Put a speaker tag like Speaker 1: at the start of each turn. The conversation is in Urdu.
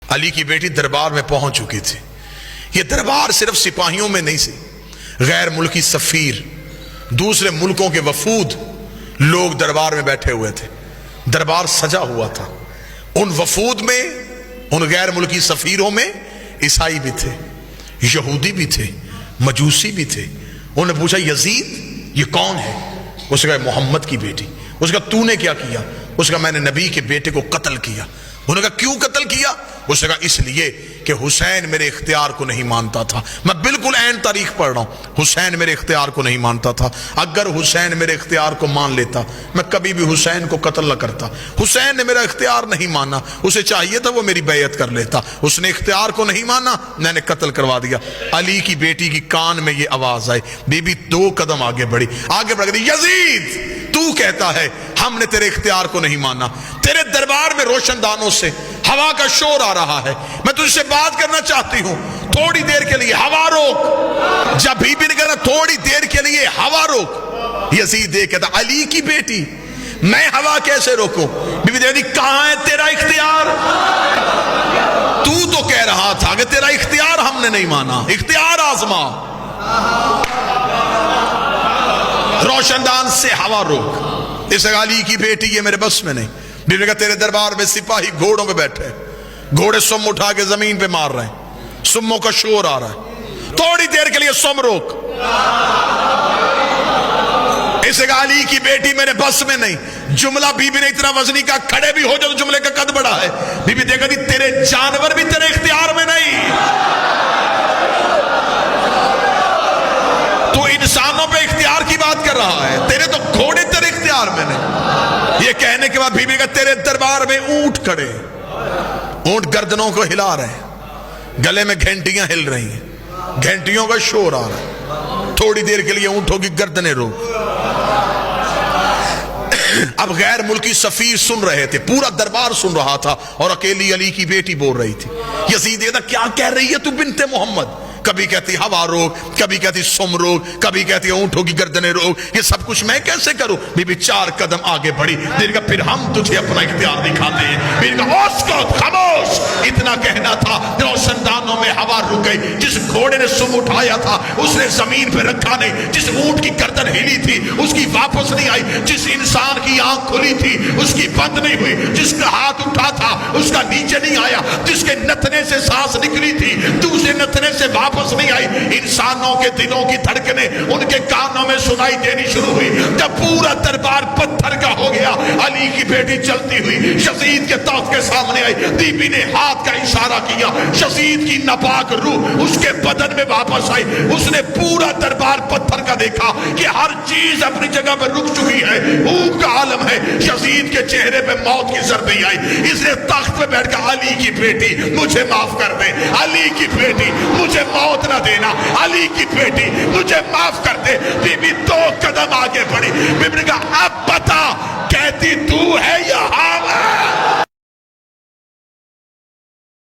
Speaker 1: علی کی بیٹی دربار میں پہنچ چکی تھی. یہ دربار صرف سپاہیوں میں نہیں سی، غیر ملکی سفیر، دوسرے ملکوں کے وفود لوگ دربار میں بیٹھے ہوئے تھے. دربار سجا ہوا تھا. ان وفود میں، ان غیر ملکی سفیروں میں عیسائی بھی تھے، یہودی بھی تھے، مجوسی بھی تھے. انہوں نے پوچھا یزید یہ کون ہے؟ اس نے کہا محمد کی بیٹی. اس نے کہا تو نے کیا کیا؟ اس نے کہا میں نے نبی کے بیٹے کو قتل کیا. انہوں نے کہا کیوں قتل کیا؟ اس نے کہا اس لیے کہ حسین میرے اختیار کو نہیں مانتا تھا. میں بالکل عین تاریخ پڑھ رہا ہوں. حسین میرے اختیار کو نہیں مانتا تھا. اگر حسین میرے اختیار کو مان لیتا میں کبھی بھی حسین کو قتل نہ کرتا. حسین نے میرا اختیار نہیں مانا، اسے چاہیے تھا وہ میری بیعت کر لیتا. اس نے اختیار کو نہیں مانا، میں نے قتل کروا دیا. علی کی بیٹی کی کان میں یہ آواز آئی. بی بی 2 قدم آگے بڑھ گئی. یزید تو کہتا ہے ہم نے تیرے اختیار کو نہیں مانا. تیرے دربار میں روشن دانوں سے ہوا کا شور آ رہا ہے. میں تجھ سے بات کرنا چاہتی ہوں، تھوڑی دیر کے لیے ہوا روک. جب بی بی نے کہا تھوڑی دیر کے لیے ہوا روک، یزید کہتا علی کی بیٹی میں ہوا کیسے روکوں؟ بی بی دیکھتی کہاں ہے تیرا اختیار؟ تو کہہ رہا تھا کہ تیرا اختیار ہم نے نہیں مانا. اختیار آزما. روشن دان سے ہوا روک. اس علی کی بیٹی یہ میرے بس میں نہیں. بی بی نے کہا تیرے دربار میں سپاہی گھوڑوں پہ بیٹھے، گھوڑے سم اٹھا کے زمین پہ مار رہے ہیں، سموں کا شور آ رہا ہے، تھوڑی دیر کے لیے سم روک. اس علی کی بیٹی میرے بس میں نہیں. جملہ بی بی نے اتنا وزنی کا کھڑے بھی ہو جائے تو جملے کا قد بڑا ہے. بی بی دیکھا تھی تیرے جانور بھی تیرے اختیار میں نہیں. تو انسانوں پہ اختیار کی بات کر رہا ہے، تیرے تو گھوڑے تیرے اختیار میں نہیں. یہ کہنے کے بعد بی بی کا تیرے دربار میں اونٹ کھڑے، اونٹ گردنوں کو ہلا رہے ہیں، گلے میں گھنٹیاں ہل رہی ہیں، گھنٹیوں کا شور آ رہا ہے. تھوڑی دیر کے لیے اونٹوں کی گردنیں روک. اب غیر ملکی سفیر سن رہے تھے، پورا دربار سن رہا تھا، اور اکیلی علی کی بیٹی بول رہی تھی. یزید کہتا کیا کہہ رہی ہے تو بنت محمد؟ کبھی کہتی ہوا روک، کبھی کہتی سم روک، کبھی کہتی اونٹوں کی گردنیں روک. یہ سب کچھ میں کیسے کروں؟ بی بی 4 قدم آگے بڑھی. دیر کا پھر ہم تجھے اپنا اختیار دکھاتے ہیں. بی کا اسکت خاموش. اتنا کہنا تھا روشن دانوں میں ہوا رک گئی. جس گھوڑے نے سم اٹھایا تھا اس نے زمین پہ رکھا نہیں. جس اونٹ کی گردن ہلی تھی اس کی واپس نہیں آئی. جس انسان کی آنکھ کھلی تھی اس کی بند نہیں ہوئی. جس کا ہاتھ اٹھا تھا اس کا نیچے نہیں آیا. جس کے نتنے سے سانس نکلی تھی دوسرے نتنے سے واپس نہیں آئی. انسانوں کے دلوں کی دھڑکنیں ان کے کانوں میں سنائی دینی شروع ہوئی. جب پورا دربار پتھر کا ہو گیا، علی کی بیٹی چلتی ہوئی یزید کے تخت کے سامنے آئی. بی بی نے ہاتھ کا اشارہ کیا. یزید کی ناپاک روح اس کے بدن میں واپس آئی. اس نے پورا دربار پتھر کا دیکھا کہ ہر چیز اپنی جگہ پر رک چکی ہے. اونگ کا عالم ہے. یزید کے چہرے پہ موت کی ضربیں آئی. اس نے تخت پہ بیٹھ کر علی کی بیٹی مجھے معاف کر دے، علی کی بیٹی مجھے موت نہ دینا، علی کی بیٹی مجھے معاف کر دے. بی بی 2 قدم